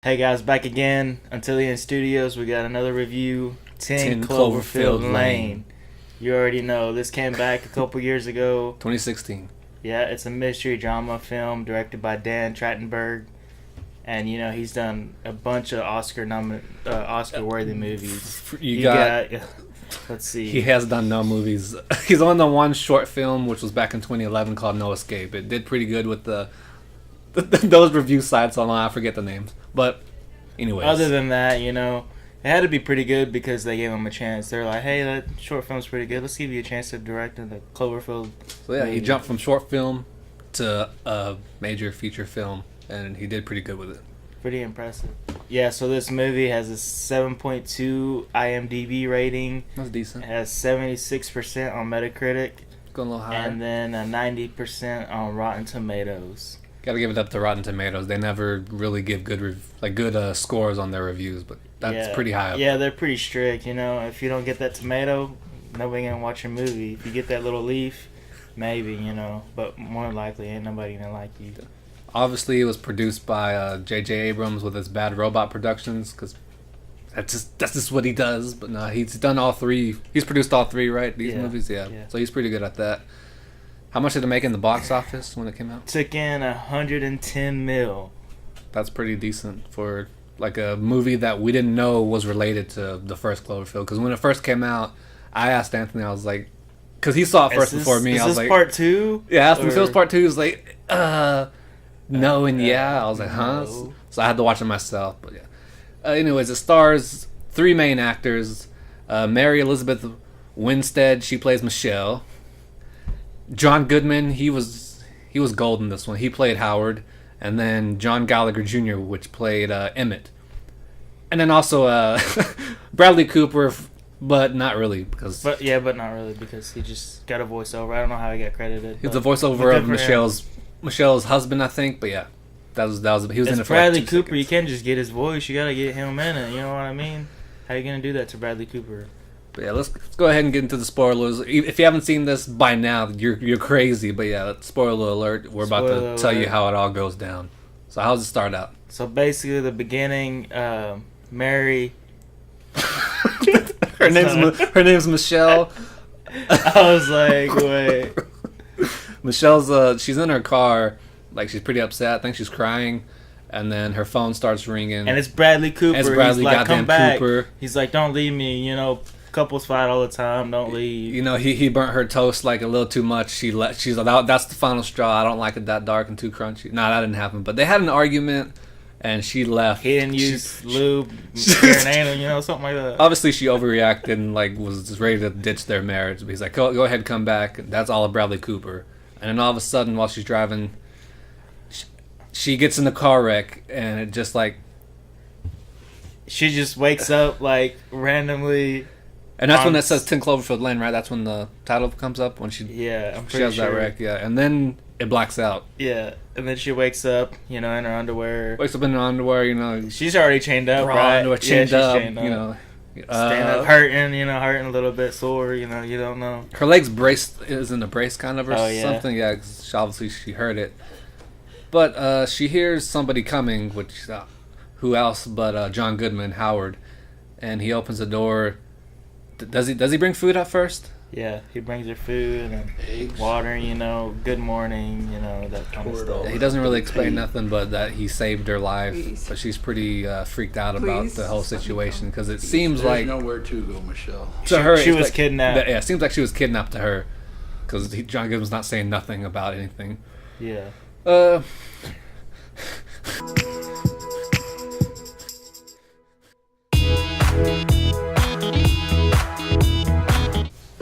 Hey guys, back again. Antillian Studios, we got another review. 10 Cloverfield Cloverfield Lane. You already know, this came back a couple years ago. 2016. Yeah, it's a mystery drama film directed by Dan Trachtenberg. And, you know, he's done a bunch of Oscar-worthy movies. You got let's see. He has done no movies. He's on the one short film, which was back in 2011, called No Escape. It did pretty good with those review sites online. I forget the names. But, anyways. Other than that, you know, it had to be pretty good because they gave him a chance. They're like, hey, that short film's pretty good. Let's give you a chance to direct in the Cloverfield. So, yeah, he jumped from short film to a major feature film, and he did pretty good with it. Pretty impressive. Yeah, so this movie has a 7.2 IMDb rating. That's decent. It has 76% on Metacritic. Going a little higher. And then a 90% on Rotten Tomatoes. Gotta give it up to Rotten Tomatoes. They never really give good scores on their reviews, but that's pretty high up. Yeah, they're pretty strict. You know, if you don't get that tomato, nobody gonna watch your movie. If you get that little leaf, maybe, you know, but more likely ain't nobody gonna like you. Obviously, it was produced by J.J. Abrams with his Bad Robot Productions, because that's just what he does. But no, he's done all three. He's produced all three, right? These movies, yeah. So he's pretty good at that. How much did it make in the box office when it came out? Took in 110 mil. That's pretty decent for like a movie that we didn't know was related to the first Cloverfield. Because when it first came out, I asked Anthony, I was like, because he saw it first before me. I was like, part two? Yeah, I asked him if it was part two. He was like, no and yeah. I was like, huh? No. So I had to watch it myself. But yeah. Anyways, it stars three main actors. Mary Elizabeth Winstead, she plays Michelle. John Goodman, he was gold in this one. He played Howard. And then John Gallagher Jr., which played Emmett. And then also Bradley Cooper, but not really because not really because he just got a voiceover. I don't know how he got credited. He was the voiceover of Michelle's husband, I think. But yeah, that was he was in it for Bradley like 2 Cooper. seconds. You can't just get his voice. You gotta get him in it. You know what I mean? How you gonna do that to Bradley Cooper? But yeah, let's go ahead and get into the spoilers. If you haven't seen this by now, you're crazy. But yeah, spoiler alert. We're about to tell you how it all goes down. So how does it start out? So basically, the beginning, Mary. Her name's Michelle. I was like, wait. Michelle's she's in her car, like she's pretty upset. I think she's crying, and then her phone starts ringing. And it's Bradley Cooper. It's Bradley He's like, goddamn come back. Cooper. He's like, don't leave me. You know, couples fight all the time. Don't leave. You know, he burnt her toast like a little too much. She's like, that's the final straw. I don't like it that dark and too crunchy. No, that didn't happen. But they had an argument, and she left. He didn't use lube, anal, you know, something like that. Obviously, she overreacted and like was just ready to ditch their marriage. But he's like, go ahead, come back. That's all of Bradley Cooper. And then all of a sudden, while she's driving, she gets in the car wreck, and it just like she just wakes up like randomly. And that's when that says 10 Cloverfield Lane, right? That's when the title comes up when she I'm she has sure. that wreck, yeah. And then it blacks out. Yeah, and then she wakes up, you know, in her underwear. Wakes up in her underwear, you know. She's already chained up, right? Underwear, chained up, you know. Stand up, hurting a little bit sore, you know. You don't know. Her legs braced is in a brace kind of or something, yeah. 'Cause obviously she heard it, but she hears somebody coming, which who else but John Goodman, Howard, and he opens the door. Does he bring food up first? Yeah, he brings her food and eggs, water, you know, good morning, you know, that kind of stuff. Yeah, he doesn't really explain nothing but that he saved her life, but she's pretty freaked out about the whole situation because it seems like nowhere to go, Michelle. To her, she was kidnapped. Yeah, it seems like she was kidnapped to her because John Goodman's not saying nothing about anything. Yeah.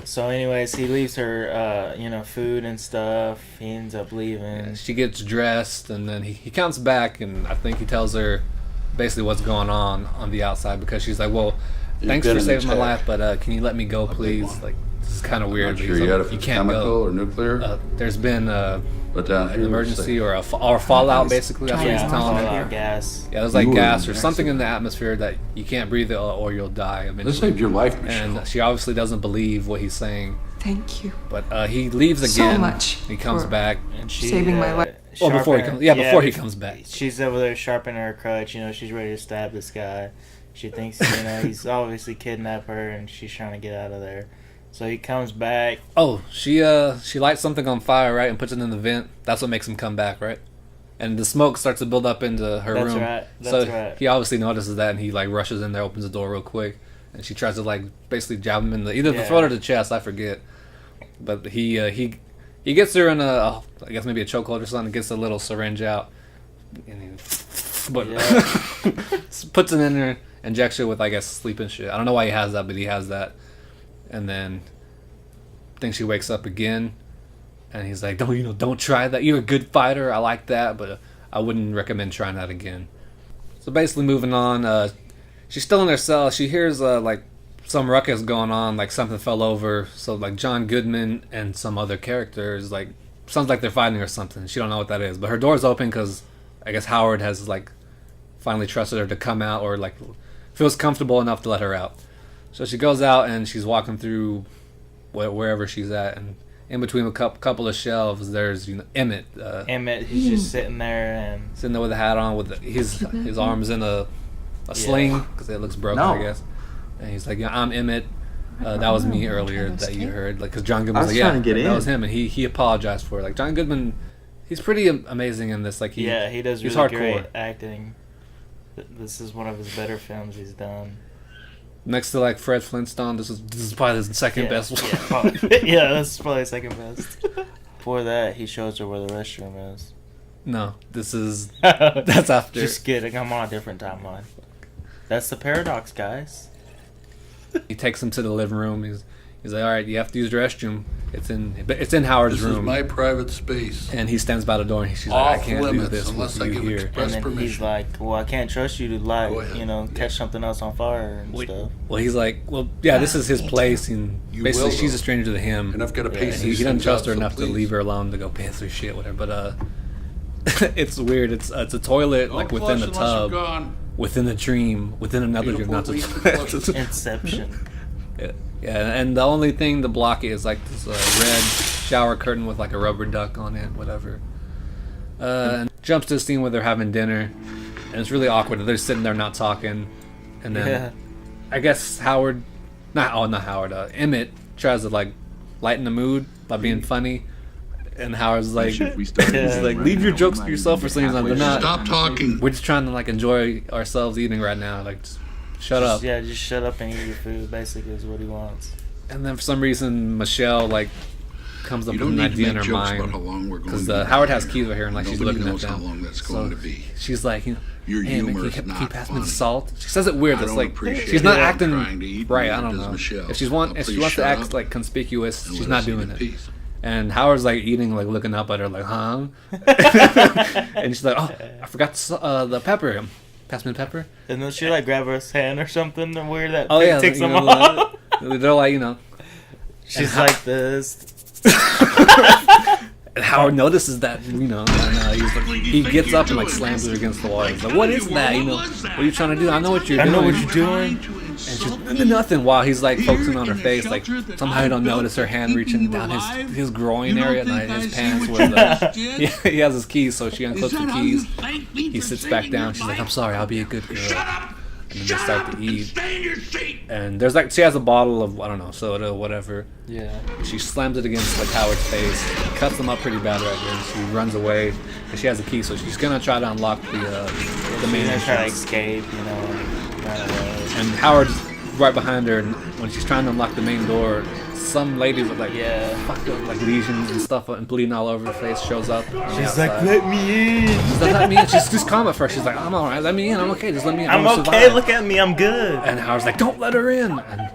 So anyways, he leaves her, you know, food and stuff. He ends up leaving. Yeah, she gets dressed, and then he comes back, and I think he tells her basically what's going on the outside because she's like, well, thanks for saving my life, but can you let me go, please? Like, this is kind of weird. I'm not sure you like, you can't chemical go. or nuclear. There's been an emergency or a fallout, basically. That's what he's telling her. Gas. Yeah, there's like gas or something in the atmosphere that you can't breathe it or you'll die eventually. This saved your life, Michelle. And she obviously doesn't believe what he's saying. Thank you. But he leaves again. So much. He comes back. And she, saving my life. before he comes. Yeah, before he comes back. She's over there sharpening her crutch. You know, she's ready to stab this guy. She thinks, you know, he's obviously kidnapped her, and she's trying to get out of there. So he comes back. Oh, she lights something on fire, right, and puts it in the vent. That's what makes him come back, right? And the smoke starts to build up into her room. That's so right. He obviously notices that, and he like rushes in there, opens the door real quick, and she tries to like basically jab him in either the throat or the chest. I forget. But he gets her in I guess maybe a chokehold or something. Gets a little syringe out, and puts it in her, injects her with I guess sleeping shit. I don't know why he has that, but he has that. And then I think she wakes up again, and he's like, don't try that. You're a good fighter. I like that, but I wouldn't recommend trying that again. So basically, moving on. She's still in her cell. She hears like some ruckus going on, like something fell over. So like John Goodman and some other characters, like sounds like they're fighting or something. She don't know what that is, but her door's open because I guess Howard has like finally trusted her to come out, or like feels comfortable enough to let her out. So she goes out and she's walking through wherever she's at, and in between a couple of shelves, there's Emmett. Emmett, he's just sitting there with a hat on, with his arms in a sling because it looks broken, I guess. And he's like, "I'm Emmett. That was me earlier that you heard." Like, because John Goodman was like, "Yeah, that was him," and he apologized for it. Like John Goodman, he's pretty amazing in this. Like he does really hardcore. Great acting. This is one of his better films he's done. Next to like Fred Flintstone, this is probably the second best one. Yeah, that's probably second best. Before that, he shows her where the restroom is. No, that's after. Just kidding. I'm on a different timeline. That's the paradox, guys. He takes him to the living room. He's like, "All right, you have to use the restroom. It's in Howard's room. This is my private space." And he stands by the door, and she's like, "I can't do this unless I with you give here." express And then permission. he's like, "Well, I can't trust you to catch something else on fire and stuff." Well, he's like, "Well, yeah, this is his place, and basically she's a stranger to him, and I've got to pay. He doesn't trust her enough to leave her alone to go piss or shit, whatever." But it's weird. It's a toilet like within the tub, within the dream, within another dream. Not to Inception. Yeah, and the only thing to block it is like this red shower curtain with like a rubber duck on it, whatever. And jumps to the scene where they're having dinner, and it's really awkward. They're sitting there not talking, and then I guess Emmett tries to like lighten the mood by being funny, and Howard's like, he's like, "Leave your jokes to yourself for saying something. Stop talking. We're just trying to like enjoy ourselves eating right now. Like, just shut up." Yeah, just shut up and eat your food. Basically, is what he wants. And then for some reason, Michelle like comes up with an idea in her mind because Howard has keys over here, and like she's looking at them. How long that's going to be. She's like, Your "Hey, man, humor can is you not pass me the funny. salt?" She says it weird. I It's don't like appreciate she's not it. acting Trying to eat right. more I don't does know. Michelle. If she Now wants please to shut act up like conspicuous, and she's let not us eat doing in it. peace. And Howard's like eating, like looking up at her, like, "Huh?" And she's like, "Oh, I forgot the pepper. Pass me the pepper." And then she like grab her hand or something and wear that. Oh yeah, takes you them know, off. they're like, She's like this. And Howard notices that, and he gets up and like slams her against the wall. He's like, "What is that? What are you trying to do? I know what you're doing." I know what you're doing. And she's nothing while he's like focusing on her face. Like somehow you don't notice her hand reaching down his groin area and his pants where he has his keys. So she unclips the keys. He sits back down. She's like, "I'm sorry, I'll be a good girl." And then they start to eat. And there's like she has a bottle of soda, whatever. Yeah. She slams it against like Howard's face, cuts him up pretty bad right there. And she runs away, and she has a key, so she's gonna try to unlock the main She's trying to entrance. escape, run away. And Howard's right behind her, and when she's trying to unlock the main door, some lady with like fucked up like lesions and stuff and bleeding all over her face shows up. She's like, "Let me in." She's like, "Let me in." She's just calm at first. She's like, "I'm alright. Let me in. I'm okay. Just let me in. I'm gonna okay. survive." Look at me. I'm good. And Howard's like, "Don't let her in." And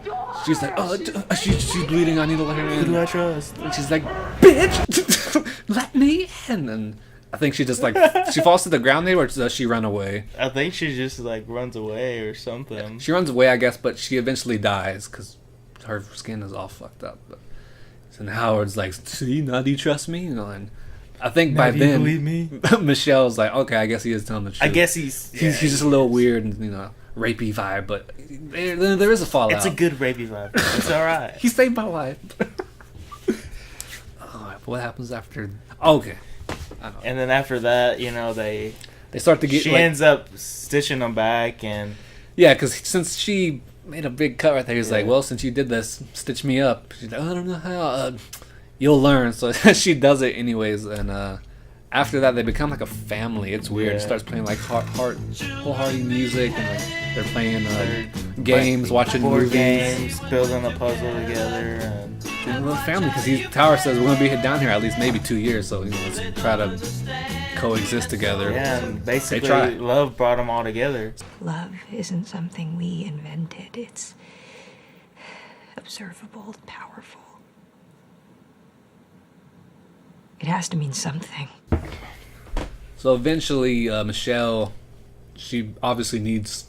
she's like, "Oh, she's bleeding. I need to let her Who do in." I trust? And she's like, "Bitch, let me in." And I think she just like she falls to the ground there, or does she run away? I think she just like runs away or something. She runs away, I guess, but she eventually dies because her skin is all fucked up. But and Howard's like, "See, now do you trust me?" And I think by do you then, believe me? Michelle's like, "Okay, I guess he is telling the truth." I guess he's just a little weird and rapey vibe, but there is a fallout. It's a good rapey vibe. It's all right. He saved my life. What happens after? Okay, I know. And then after that, they start to get. She ends up stitching them back, and yeah, because since she made a big cut right there, he's Yeah. like, "Well, since you did this, stitch me up." She's like, "I don't know how." You'll learn. So she does it anyways, and after that, they become like a family. It's weird. It Yeah. starts playing like wholehearted music, and like, they're playing games, watching board movies. games, building a puzzle together, and They're a little family because Tower says we're gonna be down here at least maybe 2 years, so let's try to coexist together. yeah, and basically try. love brought them all together. Love isn't something we invented. It's observable, powerful. It has to mean something. So eventually, Michelle, she obviously needs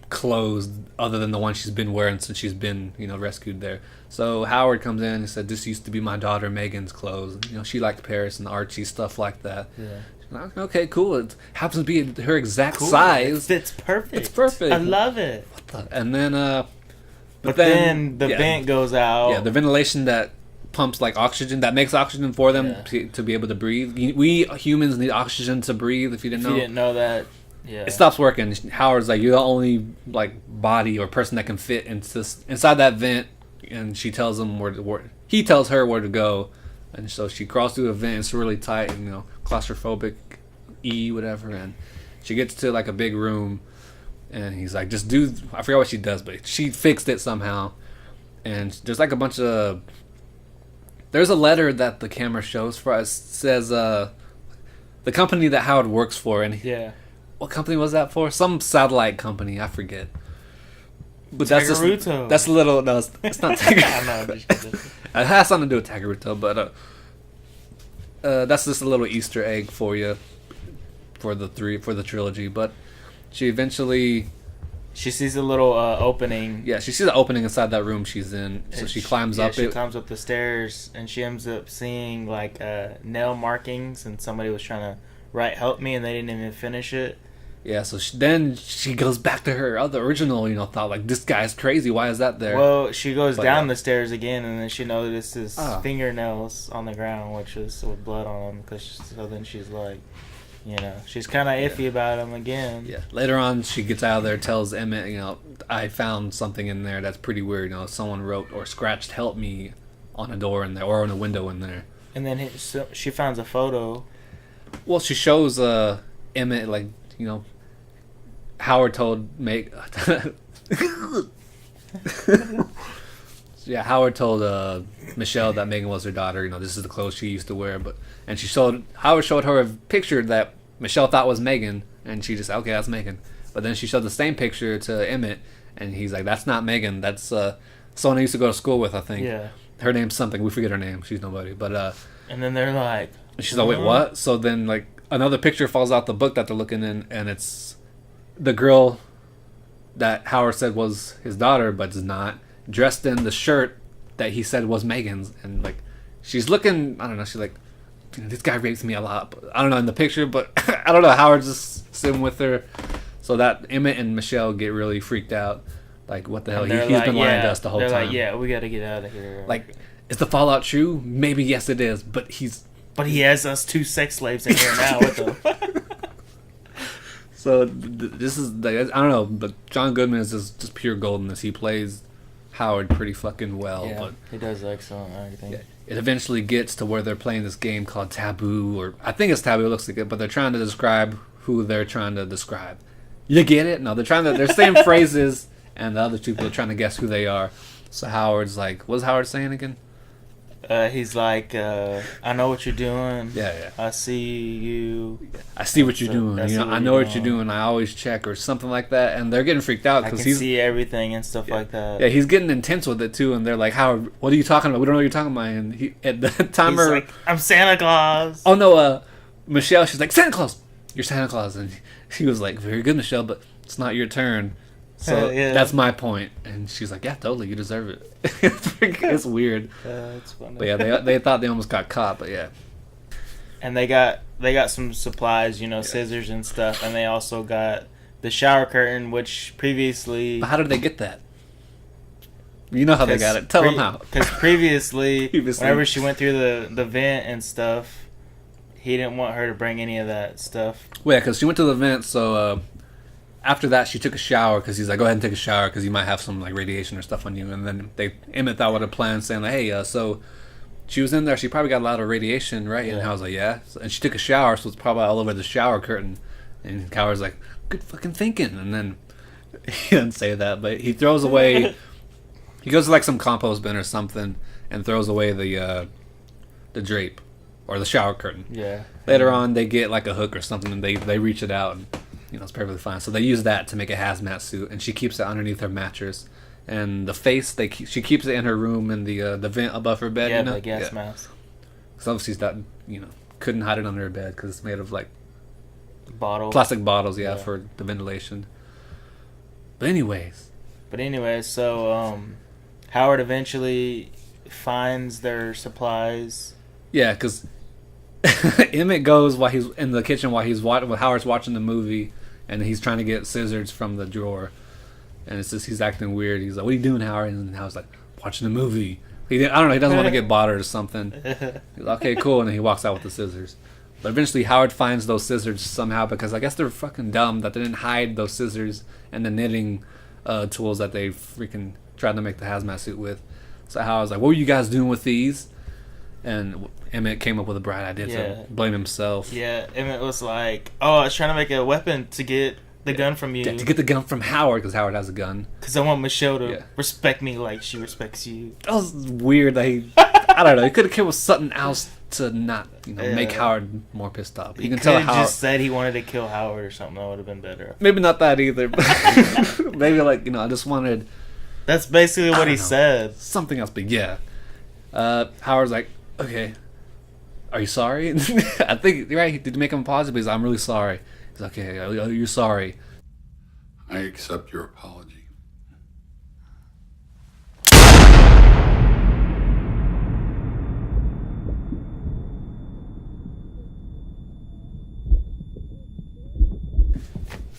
clothes other than the one she's been wearing since she's been, rescued there. So Howard comes in and said, "This used to be my daughter Megan's clothes." She liked Paris and Archie, stuff like that. Yeah. She's like, okay, cool. It happens to be her exact Cool. size. It's perfect. It's perfect. I love it. And then, But then the vent goes out. Yeah, the ventilation that pumps like oxygen, that makes oxygen for them Yeah. to be able to breathe. We humans need oxygen to breathe. If you didn't If know, you didn't know that, yeah. it stops working. Howard's like, "You're the only body or person that can fit inside that vent," and she tells him he tells her where to go, and so she crawls through the vent. It's really tight and claustrophobic, whatever, and she gets to like a big room, and he's like, "Just do." I forgot what she does, but she fixed it somehow, and there's like a bunch of. There's a letter that the camera shows for us. It says the company that Howard works for, and Yeah. what company was that for? Some satellite company, I forget. But that's Tagaruto. that's a little. No, it's not I Tagaruto. know. I'm just kidding. It has something to do with Tagaruto, but that's just a little Easter egg for you for the trilogy. But she eventually, She sees a little opening. yeah, she sees an opening inside that room she's in, so and she climbs up She it. climbs up the stairs, and she ends up seeing like nail markings, and somebody was trying to write "help me," and they didn't even finish it. Yeah, so then she goes back to her other original, thought like, this guy's crazy. Why is that there? Well, she goes But, down yeah. the stairs again, and then she notices Ah. fingernails on the ground, which is with blood on them. So then she's like, she's kind of iffy about him again. Yeah. Later on, she gets out of there, tells Emmett, I found something in there that's pretty weird. Someone wrote or scratched "help me" on a door in there or on a window in there. And then she finds a photo. Well, she shows Emmett, Howard told Meg. Yeah, Howard told Michelle that Megan was her daughter. This is the clothes she used to wear. And Howard showed her a picture that Michelle thought was Megan, and she just okay, that's Megan. But then she showed the same picture to Emmett, and he's like, "That's not Megan. That's someone I used to go to school with. I think. Yeah. Her name's something. We forget her name. She's nobody. But And then they're like, she's like, wait, what? So then another picture falls out the book that they're looking in, and it's the girl that Howard said was his daughter, but is not, dressed in the shirt that he said was Megan's, and she's looking. I don't know. She's like, this guy rapes me a lot. But, I don't know in the picture, but I don't know. Howard's just sitting with her, so that Emmett and Michelle get really freaked out. Like, what the hell? and He's they're been like, lying to us the whole they're time. like, yeah, we got to get out of here. Is the fallout true? Maybe yes, it is. But But he has us 2 sex slaves in here now. What the? So this is I don't know, but John Goodman is just pure goldenness. He plays Howard pretty fucking well. Yeah, But he does excellent and everything. yeah, it eventually gets to where they're playing this game called Taboo, or I think it's Taboo. It looks like it, but they're trying to describe who they're trying to describe. You get it? No, they're saying phrases, and the other two people are trying to guess who they are. So Howard's like, what's Howard saying again? He's like, I know what you're doing. Yeah. I see you. I see what you're doing. I see what I know what you're doing. I always check or something like that. And they're getting freaked out I can because he's see everything and stuff like that. yeah, he's getting intense with it too. And they're like, Howard, what are you talking about? We don't know what you're talking about. And he, at the He's timer, like, I'm Santa Claus. oh no, Michelle, she's like, Santa Claus, you're Santa Claus, and he was like, very good, Michelle, but it's not your turn. So Yeah. that's my point. And she's like, yeah, totally, you deserve it. It's weird. It's funny. But yeah, they thought they almost got caught, but yeah. And they got some supplies, scissors and stuff, and they also got the shower curtain, which previously. But how did they get that? You know how they got it. Tell them how. Because previously, Previously. whenever she went through the vent and stuff, he didn't want her to bring any of that stuff. Well, yeah, because she went to the vent, so after that she took a shower because he's like, go ahead and take a shower because you might have some like radiation or stuff on you. And then Emmett thought with a plan saying like, hey, so she was in there, she probably got a lot of radiation, right? And I was like, yeah. So, and she took a shower, so it's probably all over the shower curtain. And Howard's like, good fucking thinking. And then he didn't say that, but he throws away. He goes to like some compost bin or something and throws away the drape or the shower curtain. Yeah. Later on, they get like a hook or something and they reach it out and it's perfectly fine. So they use that to make a hazmat suit, and she keeps it underneath her mattress. And the face, she keeps it in her room in the vent above her bed. Yeah, the gas mask. Because obviously she's not, couldn't hide it under her bed because it's made of like plastic bottles, for the ventilation. But anyways, so Howard eventually finds their supplies. Yeah, because Emmett goes while he's in the kitchen while Howard's watching the movie, and he's trying to get scissors from the drawer, and it's just he's acting weird. He's like, "What are you doing, Howard?" And Howard's like, "Watching the movie." I don't know. He doesn't want to get bothered or something. He's like, okay, cool, and then he walks out with the scissors. But eventually, Howard finds those scissors somehow because I guess they're fucking dumb that they didn't hide those scissors and the knitting tools that they freaking tried to make the hazmat suit with. So Howard's like, "What were you guys doing with these?" And Emmett came up with a bright idea to blame himself. Yeah, Emmett was like, "Oh, I was trying to make a weapon to get the gun from you. To get the gun from Howard, because Howard has a gun. Because I want Michelle to respect me like she respects you." That was weird. That I don't know. He could have came with something else to not, make Howard more pissed off. He could have just said he wanted to kill Howard or something. That would have been better. Maybe not that either. But maybe I just wanted. That's basically what he said. Something else, but yeah. Howard's like, okay, are you sorry? I think you're right. Did you make him pause? He's like, I'm really sorry. He's like, okay, you're sorry. I accept your apology.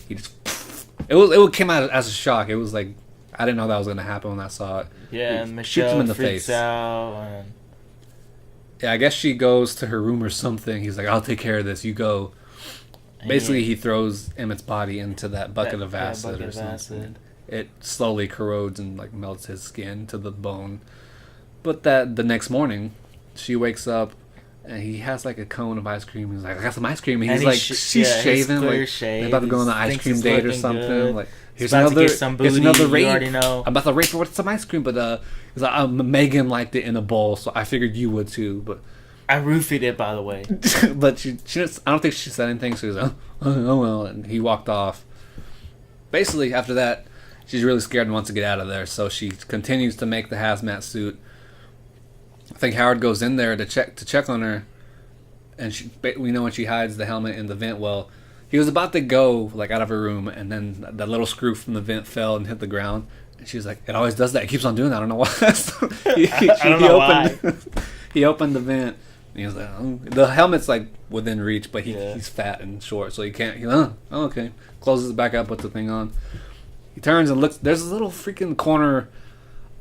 He just it came out as a shock. It was like I didn't know that was gonna happen when I saw it. Yeah, and Michelle freaks out. And... yeah, I guess she goes to her room or something. He's like, I'll take care of this. You go. Basically, he throws Emmett's body into that bucket of acid or something. It slowly corrodes and melts his skin to the bone. But the next morning, she wakes up and he has a cone of ice cream. He's like, I got some ice cream. And he's she's shaving, they're about to go on an ice cream date or something. Good. Here's another rape. I'm about to rape her with some ice cream, but he's like, Megan liked it in a bowl, so I figured you would too. But I roofied it, by the way. But she I don't think she said anything. So he's like, oh well, and he walked off. Basically, after that, she's really scared and wants to get out of there, so she continues to make the hazmat suit. I think Howard goes in there to check on her, and we know when she hides the helmet in the vent well. He was about to go out of her room, and then that little screw from the vent fell and hit the ground. And she was like, "It always does that. It keeps on doing that. I don't know why." So I don't know why. He opened the vent. And he was like, oh. The helmet's within reach, but he's fat and short, so he can't. Okay. Closes it back up, puts the thing on. He turns and looks. There's a little freaking corner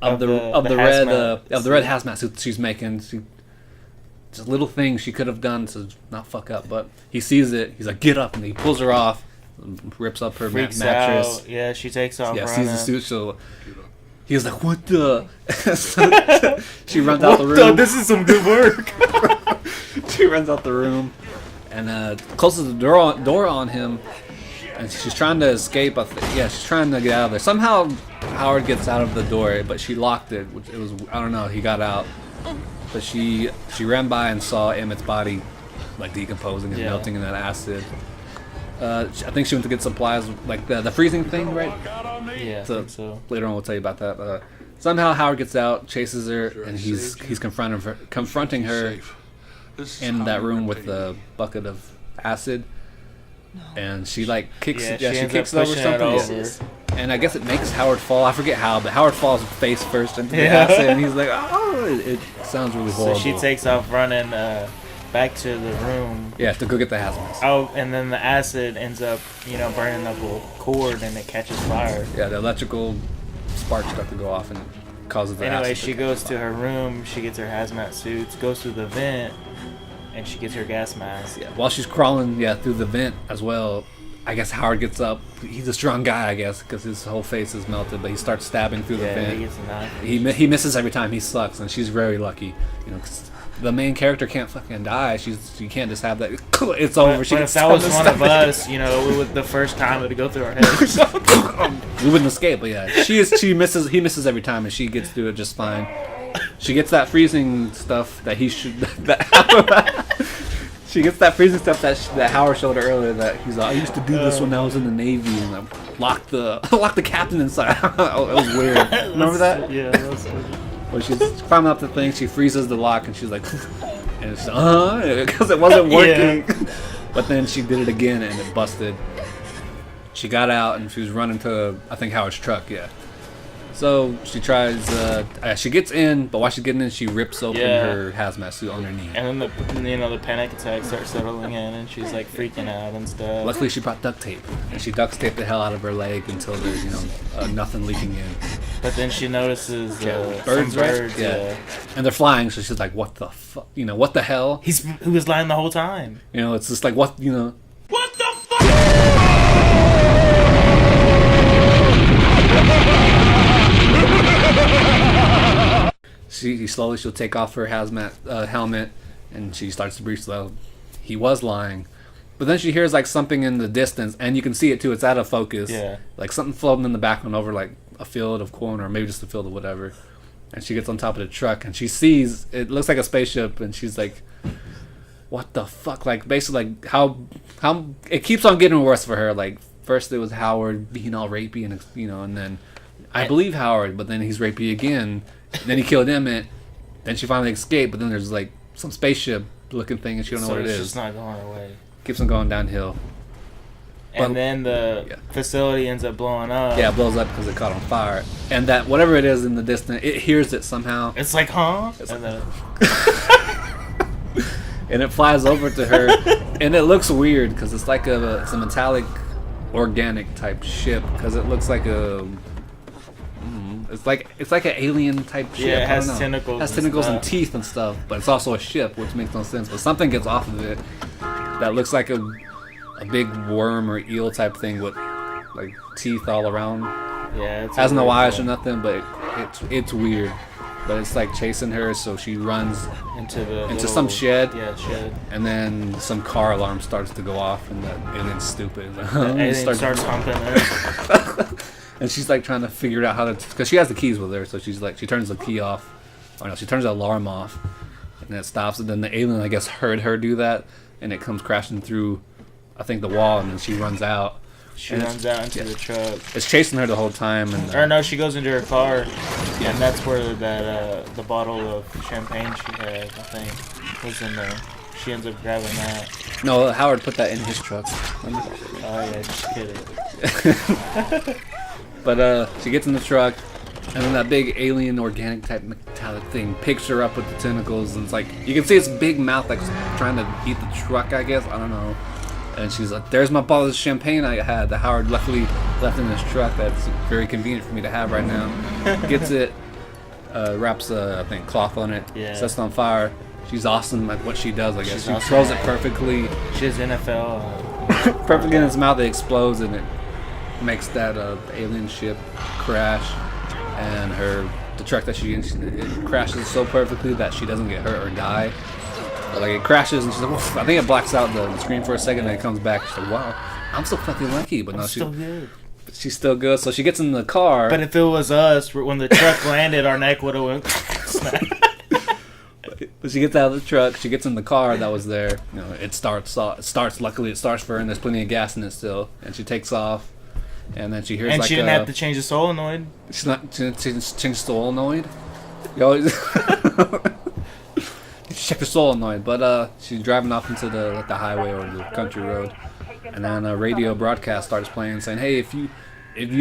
of the red hazmat suit that she's making. Just little things she could have done to not fuck up, but he sees it. He's like, "Get up!" and he pulls her off, rips up her mattress. Out. Yeah, she takes off. Yeah, sees the suit. So he was like, "What the?" So she runs out the room. This is some good work. She runs out the room and closes the door on him, and she's trying to escape. She's trying to get out of there. Somehow Howard gets out of the door, but she locked it. It was I don't know. He got out. But she ran by and saw Emmett's body decomposing and melting in that acid. I think she went to get supplies, the freezing thing, right? Yeah, I think so. Later on we'll tell you about that. Somehow Howard gets out, chases her, and he's confronting her in that room with the bucket of acid. And she kicks it. Yeah, she kicks it over something. And I guess it makes Howard fall. I forget how, but Howard falls face first into the acid, and he's like, "Oh!" It sounds really horrible. So she takes off running back to the room. Yeah, to go get the hazmat. Oh, and then the acid ends up, burning up a cord, and it catches fire. Yeah, the electrical sparks start to go off and causes the acid. Anyway, she goes to her room. She gets her hazmat suits, goes through the vent, and she gets her gas mask. Yeah, while she's crawling, through the vent as well. I guess Howard gets up. He's a strong guy, I guess, because his whole face is melted. But he starts stabbing through the vent. He gets a knife. He misses every time. He sucks, and she's very lucky. 'Cause the main character can't fucking die. She can't just have that. It's over. But if that was one of us, we would the first time it would go through our heads. We wouldn't escape. But yeah, he misses every time, and she gets through it just fine. She gets that freezing stuff that he should. She gets that freezing stuff that Howard showed her earlier. That he's like, I used to do this when I was in the Navy, and I locked the captain inside. It was weird. Remember that? Yeah, that was weird. When she's climbing up the thing, she freezes the lock, and she's like, and it's because it wasn't working. Yeah. But then she did it again, and it busted. She got out, and she was running to I think Howard's truck. Yeah. So she tries. She gets in, but while she's getting in, she rips open her hazmat suit underneath. And then the panic attack starts settling in, and she's like freaking out and stuff. Luckily, she brought duct tape, and she duct taped the hell out of her leg until there's nothing leaking in. But then she notices birds, some birds, yeah, and they're flying. So she's like, "What the fuck? What the hell?" He was lying the whole time. It's just like what What the fuck? She'll take off her hazmat helmet, and she starts to breathe slow. He was lying, but then she hears like something in the distance, and you can see it too. It's out of focus. Yeah, like something floating in the background over like a field of corn, or maybe just a field of whatever. And she gets on top of the truck, and she sees it looks like a spaceship, and she's like, "What the fuck?" Like basically, like how it keeps on getting worse for her. Like first it was Howard being all rapey, and and then I believe Howard, but then he's rapey again. Then he killed Emmett. Then she finally escaped, but then there's like some spaceship looking thing, and she don't know what it is. It's just not going away. Keeps on going downhill. And then the facility ends up blowing up. Yeah, it blows up because it caught on fire. And that whatever it is in the distance, it hears it somehow. It's like, huh? And it flies over to her, and it looks weird because it's like it's a metallic, organic type ship because it looks like a. It's like an alien type ship. Yeah, it has tentacles. It has tentacles and teeth and stuff, but it's also a ship, which makes no sense. But something gets off of it that looks like a big worm or eel type thing with like teeth all around. Yeah, has no eyes or nothing, but it's weird. But it's like chasing her, so she runs into some shed. Yeah, shed. And then some car alarm starts to go off, and that alien's stupid. The alien starts humping her. And she's like trying to figure out how to, because she has the keys with her, so she's like, she turns the key off, or no, she turns the alarm off, and it stops. And then the alien, I guess, heard her do that, and it comes crashing through, I think, the wall, and then she runs out. She runs out into the truck. It's chasing her the whole time, and or no, she goes into her car, and that's where the bottle of champagne she had, I think, was in there. She ends up grabbing that. No, Howard put that in his truck. Oh yeah, just kidding. But she gets in the truck, and then that big alien organic type metallic thing picks her up with the tentacles, and it's like you can see its big mouth like trying to eat the truck, I guess. I don't know. And she's like, "There's my bottle of champagne I had that Howard luckily left in his truck. That's very convenient for me to have right now." Gets it, wraps I think cloth on it, sets it on fire. She's awesome at what she does. I guess she throws it perfectly. She has NFL perfectly in its mouth. It explodes, and it makes that alien ship crash, and the truck that she it crashes so perfectly that she doesn't get hurt or die. But like it crashes, and she's like, I think it blacks out the screen for a second, and it comes back. She's like, "Wow, I'm so fucking lucky." But no, still good. She's still good. So she gets in the car. But if it was us, when the truck landed, our neck would have went. But she gets out of the truck. She gets in the car that was there. It starts. Luckily, it starts for her, and there's plenty of gas in it still. And she takes off. And then she hears and like she didn't have to change the solenoid. She's not change the solenoid. You always check the solenoid. But she's driving off into the highway or the country road, and then a radio broadcast starts playing saying, "Hey, if you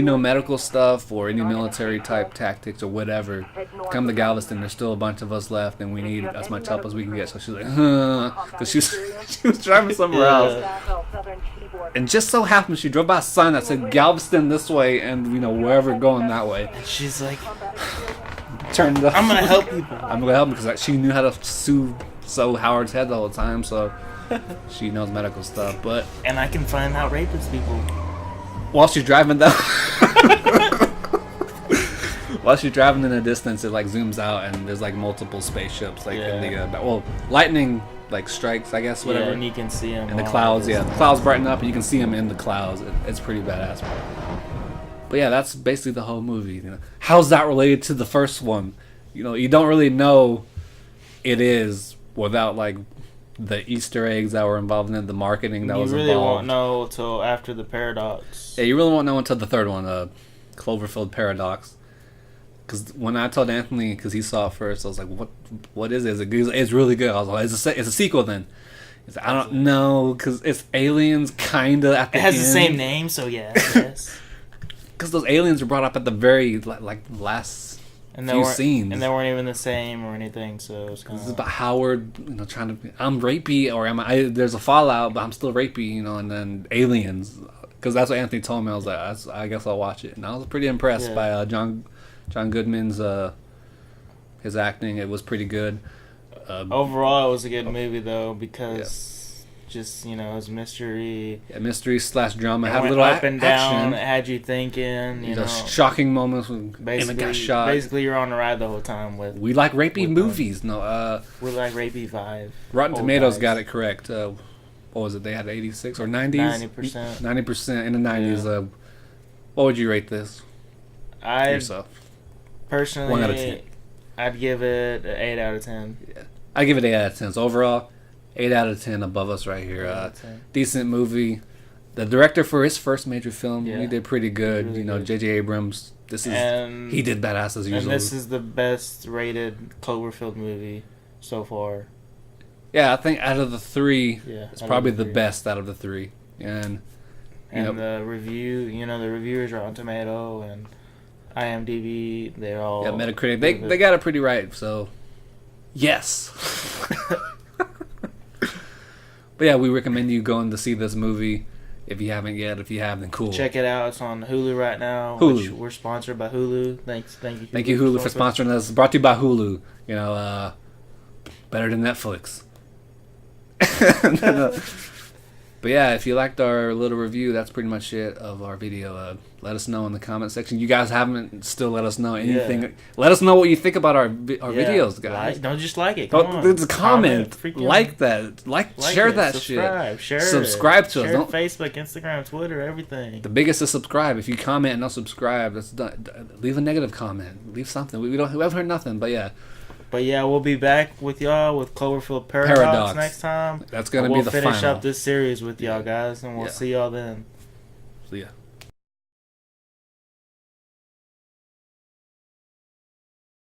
know medical stuff or any military type tactics or whatever, come to Galveston. There's still a bunch of us left, and we need as much help as we can get." So she's like, because she was driving somewhere else. And just so happened she drove by a sign that said Galveston this way, and wherever going that way. She's like, turned up. "I'm gonna help people. I'm gonna help them," because she knew how to sew Howard's head the whole time, so she knows medical stuff. But And I can find out rapist people. while she's driving down, while she's driving in the distance, it like zooms out and there's like multiple spaceships like in the lightning like strikes, I guess, whatever. Yeah, and you can see them in the clouds. Yeah, the clouds brighten up and you can see them in the clouds. It's pretty badass. But yeah, that's basically the whole movie. You know, how's that related to the first one? You know, you don't really know it is without like the Easter eggs that were involved in it, the marketing that was involved. You really won't know till after the Paradox. Yeah, you really won't know until the third one, Cloverfield Paradox. Because when I told Anthony, because he saw it first, I was like, "What is it? It's really good." I was like, "It's a sequel then." He's like, "I don't know, because it's aliens, kinda at the end." It has the same name, so yeah, yes. Because those aliens were brought up at the very like last few scenes, and they weren't even the same or anything. So it's kind of about Howard, you know, trying to I'm rapey, or am I? There's a fallout, but I'm still rapey, you know, and then aliens. Because that's what Anthony told me. I was like, I guess I'll watch it, and I was pretty impressed by John Goodman's his acting. It was pretty good. Overall, it was a good movie though, because just, you know, it was mystery. Yeah, mystery / drama. It Had a went little up and down. action. It had you thinking. You know, shocking moments when Emmett got shot. Basically, you're on the ride the whole time with. We like rapey movies. No, we like rapey vibe. Rotten Tomatoes got it correct. What was it? They had 86 or 90s. 90%. 90% in the 90s. Yeah. What would you rate this? Yourself. Personally, 1 out of 10. I'd give it an 8 out of 10. Yeah, I give it 8 out of 10. So overall, 8 out of 10 above us right here. Decent movie. The director for his first major film, he did pretty good. Really, you know, J.J. Abrams. He did badass as usual. And this is the best rated Cloverfield movie so far. Yeah, I think out of the three, it's probably the best out of the three. And the review, you know, the reviewers are on Tomato and IMDb. They're all Metacritic. They got it pretty right. So, yes. But yeah, we recommend you going to see this movie if you haven't yet. If you have, then cool. Check it out. It's on Hulu right now. Hulu. We're sponsored by Hulu. Thank you. Thank you, Hulu, for sponsoring us. Brought to you by Hulu. You know, better than Netflix. But yeah, if you liked our little review, that's pretty much it of our video. Let us know in the comment section. You guys haven't still let us know anything. Yeah. Let us know what you think about our videos, guys. Don't just like it. Come on. It's a comment. Like that. Like share that subscribe, shit. Subscribe to us. Share Facebook, Instagram, Twitter, everything. The biggest is subscribe. If you comment and not subscribe, that's done. Leave a negative comment. Leave something. We haven't heard nothing, but yeah. But yeah, we'll be back with y'all with Cloverfield Paradox next time. That's going to be the final. We'll finish up this series with y'all guys, and we'll see y'all then. See ya.